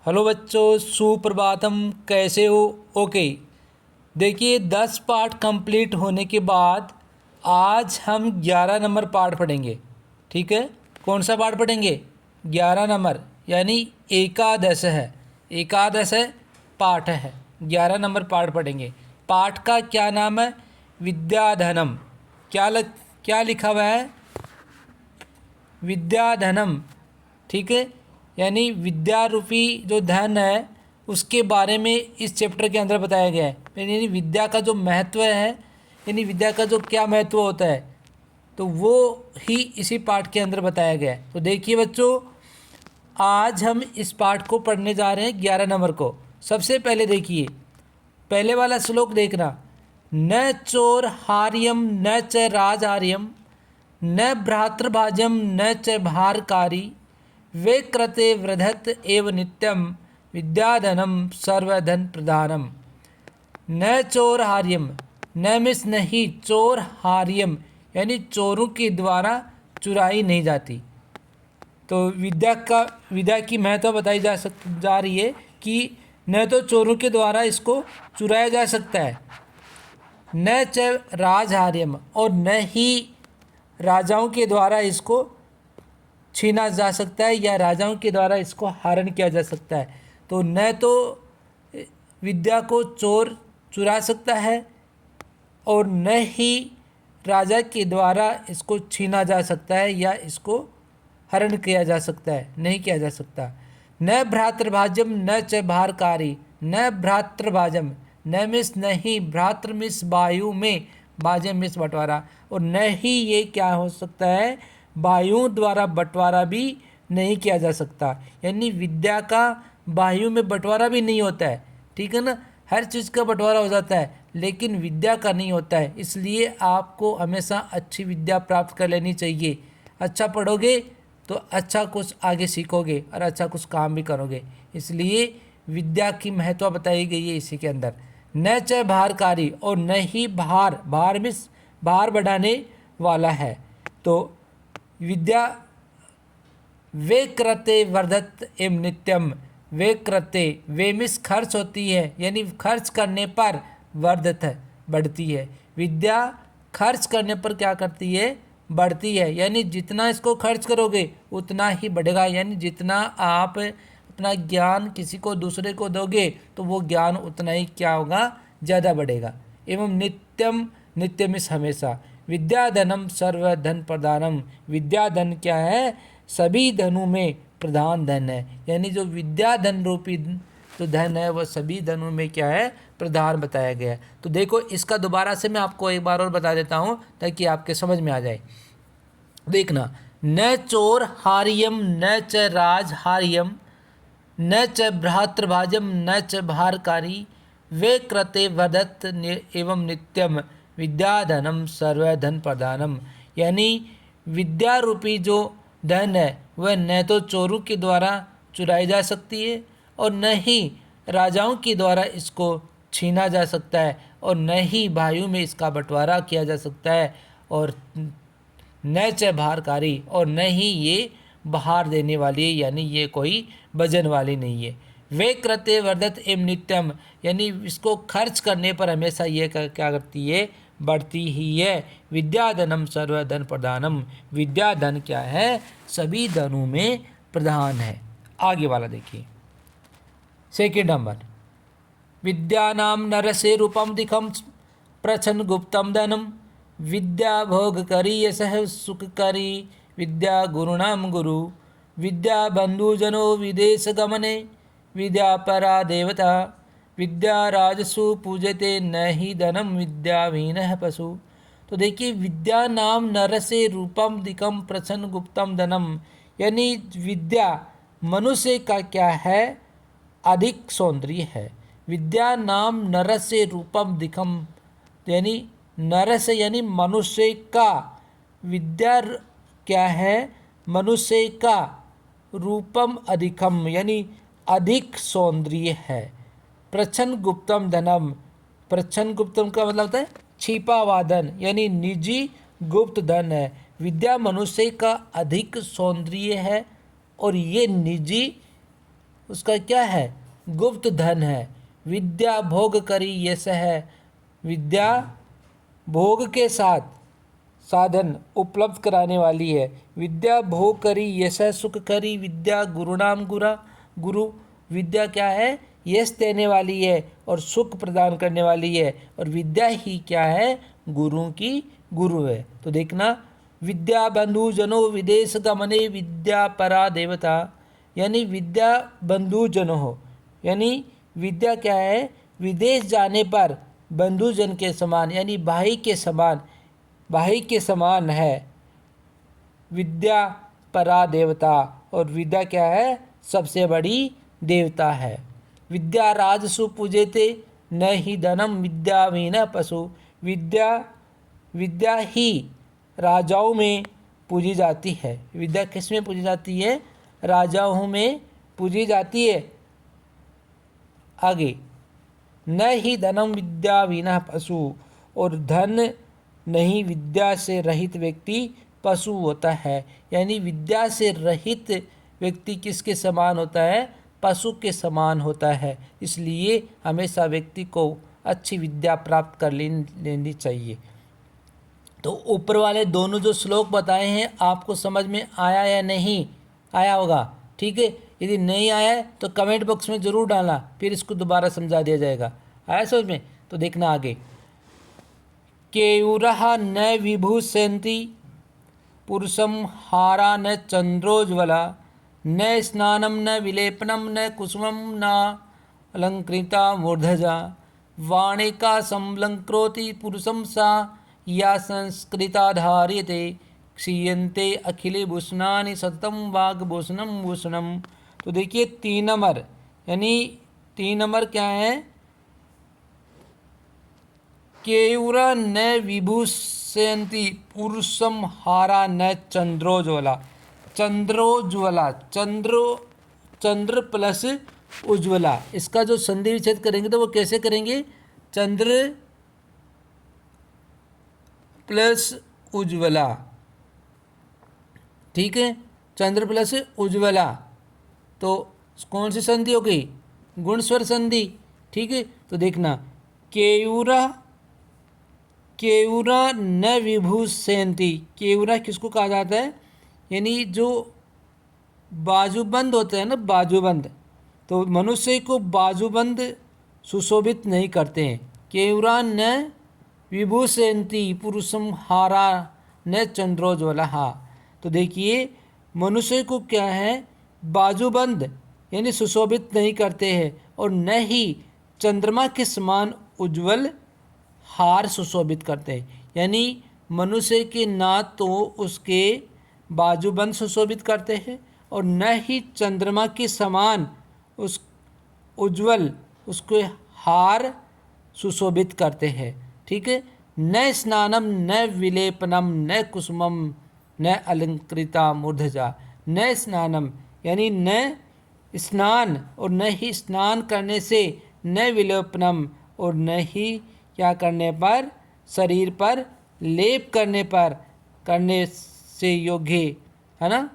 Hello बच्चों, सुप्रभातम। कैसे हो? ओके, देखिए 10 पार्ट कंप्लीट होने के बाद आज हम 11 नंबर पार्ट पढ़ेंगे। ठीक है, कौन सा पार्ट पढ़ेंगे? 11 नंबर, यानी एकादश है। एकादश है, पाठ है। 11 नंबर पार्ट पढ़ेंगे। पाठ का क्या नाम है? विद्याधनम। क्या लिखा हुआ है? विद्याधनम। ठीक है, यानी विद्या रूपी जो धन है उसके बारे में इस चैप्टर के अंदर बताया गया है। यानी विद्या का जो महत्व है, यानी विद्या का जो क्या महत्व होता है, तो वो ही इसी पाठ के अंदर बताया गया है। तो देखिए बच्चों, आज हम इस पाठ को पढ़ने जा रहे हैं 11 नंबर को। सबसे पहले देखिए, पहले वाला श्लोक देखना। न चोर हार्यम न च राजहार्यम न भ्रातृभाजम न च भारकारी वे कृते वृधत एव नित्यम विद्याधनम सर्वधन प्रधानम। न चोर हार्यम, न मिस नहीं, चोर हार्यम यानी चोरों के द्वारा चुराई नहीं जाती। तो विद्या की महत्व बताई जा रही है कि न तो चोरों के द्वारा इसको चुराया जा सकता है, न च राजहार्यम, और न ही राजाओं के द्वारा इसको छीना जा सकता है या राजाओं के द्वारा इसको हरण किया जा सकता है। तो न तो विद्या को चोर चुरा सकता है और न ही राजा के द्वारा इसको छीना जा सकता है या इसको हरण किया जा सकता है, नहीं किया जा सकता। न भ्रातृभाजम न च भारकारी, न भ्रातृभाजम, न मिस नहीं, भ्रातृ मिस वायु में, भाजम मिस बंटवारा, और न ही ये क्या हो सकता है, वायुओं द्वारा बंटवारा भी नहीं किया जा सकता। यानी विद्या का वायु में बंटवारा भी नहीं होता है। ठीक है ना, हर चीज़ का बंटवारा हो जाता है लेकिन विद्या का नहीं होता है। इसलिए आपको हमेशा अच्छी विद्या प्राप्त कर लेनी चाहिए। अच्छा पढ़ोगे तो अच्छा कुछ आगे सीखोगे और अच्छा कुछ काम भी करोगे। इसलिए विद्या की महत्व बताई गई है इसी के अंदर। न च भारकारी, और न ही भार में भार बढ़ाने वाला है। तो विद्या वे कृते वर्धत एवं नित्यम, वे कृते, वे मिस खर्च होती है, यानी खर्च करने पर वर्धत है, बढ़ती है। विद्या खर्च करने पर क्या करती है? बढ़ती है। यानी जितना इसको खर्च करोगे उतना ही बढ़ेगा। यानी जितना आप अपना ज्ञान किसी को दूसरे को दोगे तो वो ज्ञान उतना ही क्या होगा? ज़्यादा बढ़ेगा। एवं नित्यम, नित्यम इस हमेशा। विद्याधनम सर्वधन प्रधानम, विद्याधन क्या है? सभी धनों में प्रधान धन है। यानी जो विद्याधन रूपी जो धन है वह सभी धनों में क्या है? प्रधान बताया गया है। तो देखो, इसका दोबारा से मैं आपको एक बार और बता देता हूँ ताकि आपके समझ में आ जाए। देखना, न चोर हार्यम न च राज हार्यम न च भ्रातृभाजम न च भारकारी वे कृते वदत एवं नित्यम विद्याधनम सर्वधन प्रधानम। यानी विद्या रूपी जो धन है वह न तो चोरों के द्वारा चुराई जा सकती है और न ही राजाओं के द्वारा इसको छीना जा सकता है और न ही भाइयों में इसका बंटवारा किया जा सकता है, और न च भारकारी, और न ही ये बहार देने वाली है, यानी ये कोई वजन वाली नहीं है। वे कृत्य वर्धत एवं नित्यम, यानी इसको खर्च करने पर हमेशा ये क्या करती है? बढ़ती ही है। विद्याधनम सर्वधन प्रधानम, विद्याधन क्या है? सभी धनों में प्रधान है। आगे वाला देखिए, सेकेंड नंबर। विद्यानाम नरसे रूपम दिखम प्रछन गुप्तम धनम विद्या भोग करी यशः सुख करी विद्या गुरुणाम गुरु विद्या बंधुजनो विदेश गमने विद्या परा देवता विद्या राजसु पूजते न ही धनम विद्याहीन पशु। तो देखिए, विद्या नाम नरसे रूपम दिकम प्रछन गुप्तम धनम, यानी विद्या मनुष्य का क्या है? अधिक सौंदर्य है। विद्या नाम नरस्य रूपम दिखम, यानी नरस यानी मनुष्य का, विद्या क्या है? मनुष्य का, रूपम अधिकम यानी अधिक सौंदर्य है। प्रच्छन्न गुप्तम धनम, प्रच्छन्न गुप्तम का मतलब होता है छिपा हुआ धन, यानी निजी गुप्त धन है। विद्या मनुष्य का अधिक सौंदर्य है और ये निजी उसका क्या है, गुप्त धन है। विद्या भोग करी यश है, विद्या भोग के साथ साधन उपलब्ध कराने वाली है। विद्या भोग करी यश सुख करी, विद्या गुरुनाम गुरा गुरु, विद्या क्या है, यश देने वाली है और सुख प्रदान करने वाली है, और विद्या ही क्या है, गुरु की गुरु है। तो देखना, विद्या बंधु जनो विदेश गमने विद्या परा देवता, यानी विद्या बंधु जनो हो, यानी विद्या क्या है, विदेश जाने पर बंधुजन के समान यानी भाई के समान है। विद्या परा देवता, और विद्या क्या है, सबसे बड़ी देवता है। विद्या राजसु पूजेते न ही धनम विद्या वीना पशु, विद्या ही राजाओं में पूजी जाती है। विद्या किस में पूजी जाती है, राजाओं में पूजी जाती है। आगे, न ही धनम विद्या वीना पशु, और धन नहीं विद्या से रहित व्यक्ति पशु होता है। यानी विद्या से रहित व्यक्ति किसके समान होता है, पशु के समान होता है। इसलिए हमेशा व्यक्ति को अच्छी विद्या प्राप्त कर लेनी चाहिए। तो ऊपर वाले दोनों जो श्लोक बताए हैं आपको समझ में आया या नहीं आया होगा, ठीक है। यदि नहीं आया है तो कमेंट बॉक्स में ज़रूर डालना, फिर इसको दोबारा समझा दिया जाएगा। आया समझ में? तो देखना आगे, केयूरः न विभूषयन्ति पुरुषं हारा न चंद्रोज्ज्वला, न स्नानं न विलेपनं न कुसुमं न अलंकृता मूर्धजा, वाणिका संलंकृति पुरुषं सा या संस्कृता धार्यते, क्षीयन्ते अखिले भूषणानि सततं वाग्भूषणं भूषणम। तो देखिए 3 नंबर, यानी 3 नंबर क्या है, केयूरा न विभूषयन्ति पुरुषम हारा न चंद्रोज्ज्वला। चंद्रोज्ज्वला, चंद्र प्लस उज्ज्वला, इसका जो संधि विच्छेद करेंगे तो वो कैसे करेंगे, चंद्र प्लस उज्ज्वला, ठीक है, चंद्र प्लस उज्ज्वला। तो कौन सी संधि हो गई, गुण स्वर संधि, ठीक है। तो देखना, केयूरा न विभूषयन्ति, केयूरा किसको कहा जाता है, यानी जो बाजूबंद होते हैं ना, बाजूबंद, तो मनुष्य को बाजूबंद सुशोभित नहीं करते हैं। केयूरा न विभूषयन्ति पुरुषम हारा न चंद्रोज्ज्वला। तो देखिए मनुष्य को क्या है, बाजूबंद यानी सुशोभित नहीं करते हैं, और न ही चंद्रमा के समान उज्ज्वल हार सुशोभित करते हैं। यानी मनुष्य के ना तो उसके बाजूबंद सुशोभित करते हैं और न ही चंद्रमा के समान उस उज्ज्वल उसके हार सुशोभित करते हैं, ठीक है। न स्नानम न विलेपनम न कुसुमम न अलंकृता मूर्धजा। न स्नानम यानी न स्नान और न ही स्नान करने से, न विलेपनम और न ही क्या करने पर, शरीर पर लेप करने से योग्य है ना,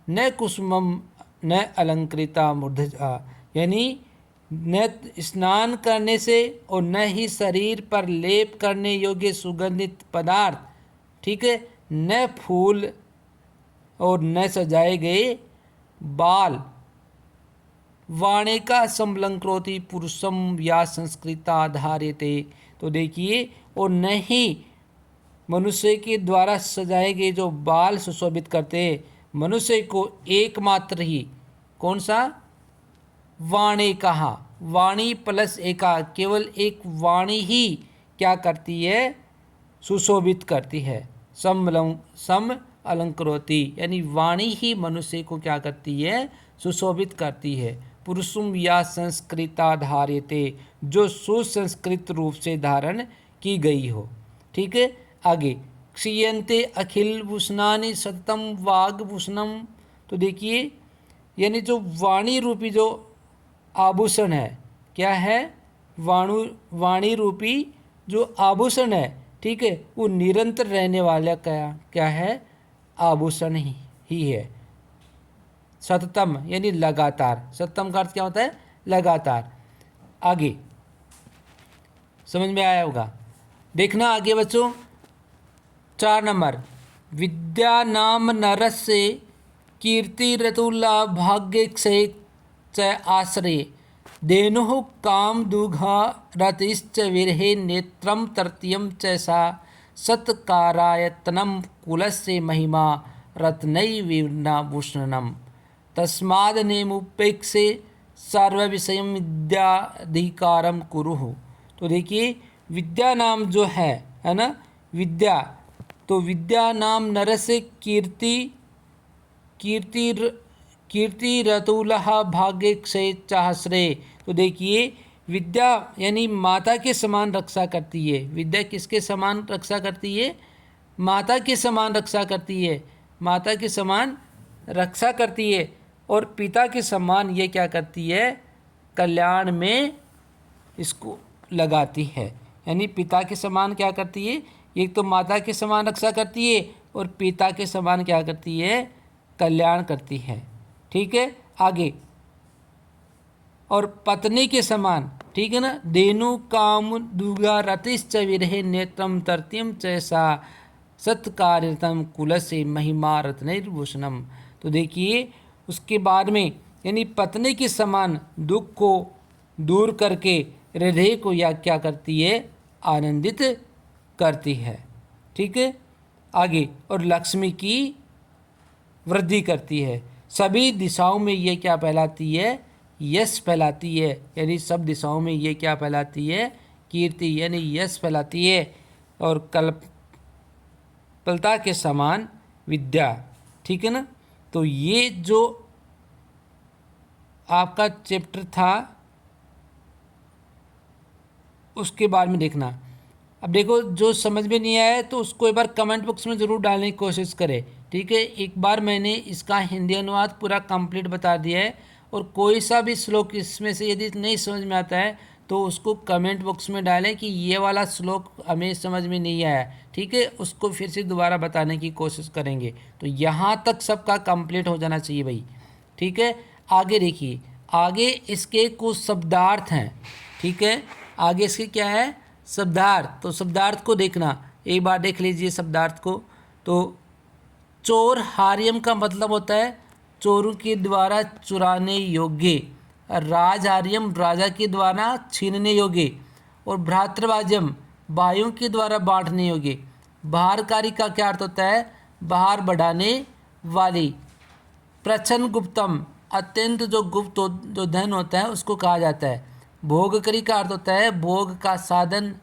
न कुसुमम न अलंकृता मूर्धजा, यानी न स्नान करने से और न ही शरीर पर लेप करने योग्य सुगंधित पदार्थ, ठीक है, न फूल और न सजाए गए बाल, वाणिका संलंकृति पुरुषम या संस्कृता धार्यते। तो देखिए, और न ही मनुष्य के द्वारा सजाए गए जो बाल सुशोभित करते हैं मनुष्य को एकमात्र ही, कौन सा, वाणी कहा, वाणी प्लस एका, केवल एक वाणी ही क्या करती है, सुशोभित करती है। सम अलंकृति यानी वाणी ही मनुष्य को क्या करती है, सुशोभित करती है। पुरुषुम या संस्कृता धार्यते, जो सुसंस्कृत रूप से धारण की गई हो, ठीक है। आगे, क्षीयन्ते अखिल भूषणानि सततम वाग्भूषणम। तो देखिए, यानी जो वाणी रूपी जो आभूषण है, क्या है, वाणी रूपी जो आभूषण है, ठीक है, वो निरंतर रहने वाला क्या है, आभूषण ही है। सततम यानी लगातार। सततम का अर्थ क्या होता है? लगातार। आगे समझ में आया होगा। देखना आगे बच्चों, 4 नंबर, विद्या नाम नरस्य कीर्ति ऋतुला भाग्य से च आश्रय धेनुः काम दुघा रतिश्च विरहे नेत्रम तृतीयम च सा सत्कारायतनम कुलस्य महिमा रत्नैर्विनाभूषणम तस्माद् नेमुपेक्षे सर्व विषय विद्याधिकारम कुरुः। तो देखिए विद्या नाम जो है ना, विद्या, तो विद्या नाम नरस्य कीर्ति रतुलः भाग्य क्षय चाश्रय। तो देखिए विद्या यानी माता के समान रक्षा करती है। विद्या किसके समान रक्षा करती है? माता के समान रक्षा करती है। माता के समान रक्षा करती है और पिता के समान ये क्या करती है? कल्याण में इसको लगाती है। यानी पिता के समान क्या करती है? एक तो माता के समान रक्षा करती है और पिता के समान क्या करती है? कल्याण करती है। ठीक है, आगे, और पत्नी के समान, ठीक है ना, धेनु काम दुगा रतिश्च विरहे नेत्रम तृतीयम चैसा सत्कार्यतम कुलस्य महिमा रत्नैर्भूषणम। तो देखिए उसके बाद में यानी पत्नी के समान दुख को दूर करके हृदय को या क्या करती है? आनंदित करती है। ठीक है, आगे, और लक्ष्मी की वृद्धि करती है। सभी दिशाओं में ये क्या फैलाती है? यश फैलाती है। यानी सब दिशाओं में ये क्या फैलाती है? कीर्ति यानी यश फैलाती है। और कल्पलता के समान विद्या। ठीक है ना। तो ये जो आपका चैप्टर था उसके बारे में देखना। अब देखो जो समझ में नहीं आया तो उसको एक बार कमेंट बॉक्स में ज़रूर डालने की कोशिश करें। ठीक है, एक बार मैंने इसका हिंदी अनुवाद पूरा कंप्लीट बता दिया है और कोई सा भी श्लोक इसमें से यदि नहीं समझ में आता है तो उसको कमेंट बॉक्स में डालें कि ये वाला श्लोक हमें समझ में नहीं आया। ठीक है, उसको फिर से दोबारा बताने की कोशिश करेंगे। तो यहाँ तक सबका कंप्लीट हो जाना चाहिए भाई। ठीक है, आगे देखिए, आगे इसके कुछ शब्दार्थ हैं। ठीक है, आगे इसके क्या है? शब्दार्थ। तो शब्दार्थ को देखना, एक बार देख लीजिए शब्दार्थ को। तो चोर हार्यम का मतलब होता है चोरों के द्वारा चुराने योग्य। राज हार्यम राजा के द्वारा छीनने योग्य। और भ्रातृभाज्यम भाइयों के द्वारा बांटने योग्य। बाहरकारी का क्या अर्थ होता है? बाहर बढ़ाने वाली। प्रच्छन्न गुप्तम अत्यंत जो गुप्त जो धन होता है उसको कहा जाता है। भोगकरी का अर्थ होता है भोग का साधन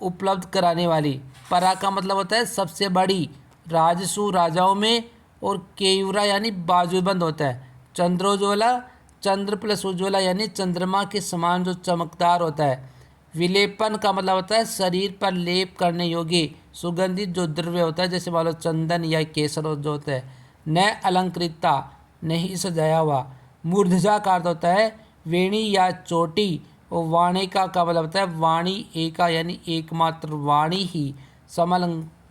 उपलब्ध कराने वाली। परा का मतलब होता है सबसे बड़ी। राजसु राजाओं में। और केयूरा यानी बाजूबंद होता है। चंद्रोज्वला चंद्र प्लस उज्ज्वला यानी चंद्रमा के समान जो चमकदार होता है। विलेपन का मतलब होता है शरीर पर लेप करने योग्य सुगंधित जो द्रव्य होता है, जैसे मान लो चंदन या केसर जो होता है। न अलंकृतता नहीं सजाया हुआ। मूर्धजा का अर्थ होता है वेणी या चोटी। और वाणिका का मतलब होता है वाणी एका यानी एकमात्र वाणी ही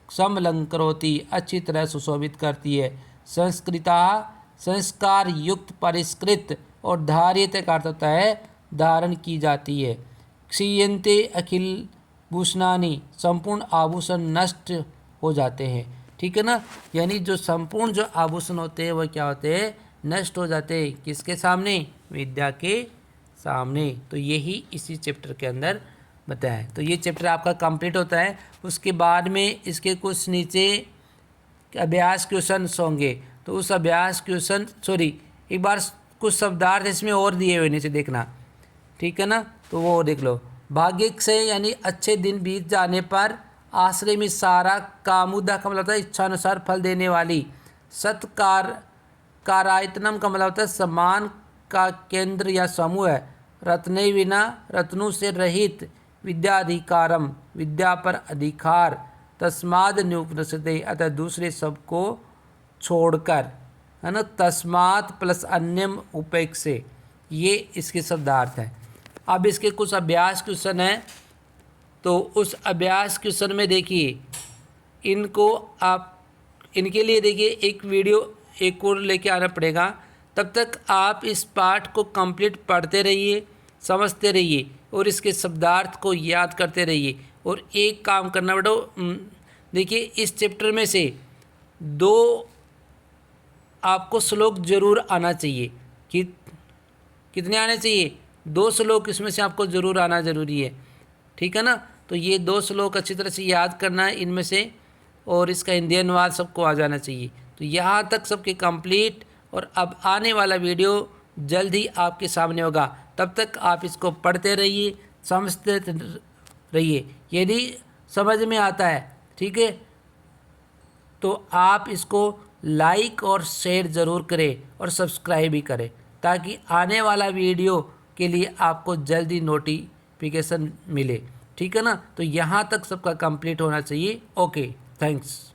समलंकरोति अच्छी तरह सुशोभित करती है। संस्कृता संस्कार युक्त परिष्कृत। और धार्यते का अर्थ होता है धारण की जाती है। क्षीयन्ते अखिल भूषणानि संपूर्ण आभूषण नष्ट हो जाते हैं। ठीक है ना, यानी जो संपूर्ण जो आभूषण होते हैं वह क्या होते हैं? नष्ट हो जाते हैं। किसके सामने? विद्या के सामने। तो यही इसी चैप्टर के अंदर बताया है। तो ये चैप्टर आपका कंप्लीट होता है। उसके बाद में इसके कुछ नीचे अभ्यास क्वेश्चन होंगे। तो उस अभ्यास क्वेश्चन एक बार कुछ शब्दार्थ इसमें और दिए हुए नीचे देखना। ठीक है ना, तो वो देख लो। भाग्यिक से यानी अच्छे दिन बीत जाने पर। आश्रय में सारा कामुदा का मतलब होता है इच्छानुसार फल देने वाली। सत्कार कारायतनम का मतलब होता है सम्मान का केंद्र या समूह है। रत्ने विना रत्नों से रहित। विद्याधिकारम विद्या पर अधिकार। तस्माद न्युपनिषदे अतः दूसरे सबको छोड़कर, है ना। तस्मात् प्लस अन्यम उपेक्षे, ये इसके शब्दार्थ है। अब इसके कुछ अभ्यास क्वेश्चन हैं। तो उस अभ्यास क्वेश्चन में देखिए इनको आप इनके लिए देखिए एक वीडियो एक और लेके आना पड़ेगा। तब तक आप इस पाठ को कंप्लीट पढ़ते रहिए, समझते रहिए और इसके शब्दार्थ को याद करते रहिए। और एक काम करना बेटो, देखिए इस चैप्टर में से 2 आपको श्लोक जरूर आना चाहिए। कितने आने चाहिए? 2 श्लोक इसमें से आपको ज़रूर आना ज़रूरी है, ठीक है ना। तो ये 2 श्लोक अच्छी तरह से याद करना है इनमें से, और इसका हिंदी अनुवाद सबको आ जाना चाहिए। तो यहाँ तक सबके कंप्लीट, और अब आने वाला वीडियो जल्द ही आपके सामने होगा। तब तक आप इसको पढ़ते रहिए, समझते रहिए। यदि समझ में आता है, ठीक है, तो आप इसको लाइक और शेयर ज़रूर करें और सब्सक्राइब भी करें, ताकि आने वाला वीडियो के लिए आपको जल्दी नोटिफिकेशन मिले, ठीक है ना। तो यहाँ तक सबका कंप्लीट होना चाहिए। Okay, thanks.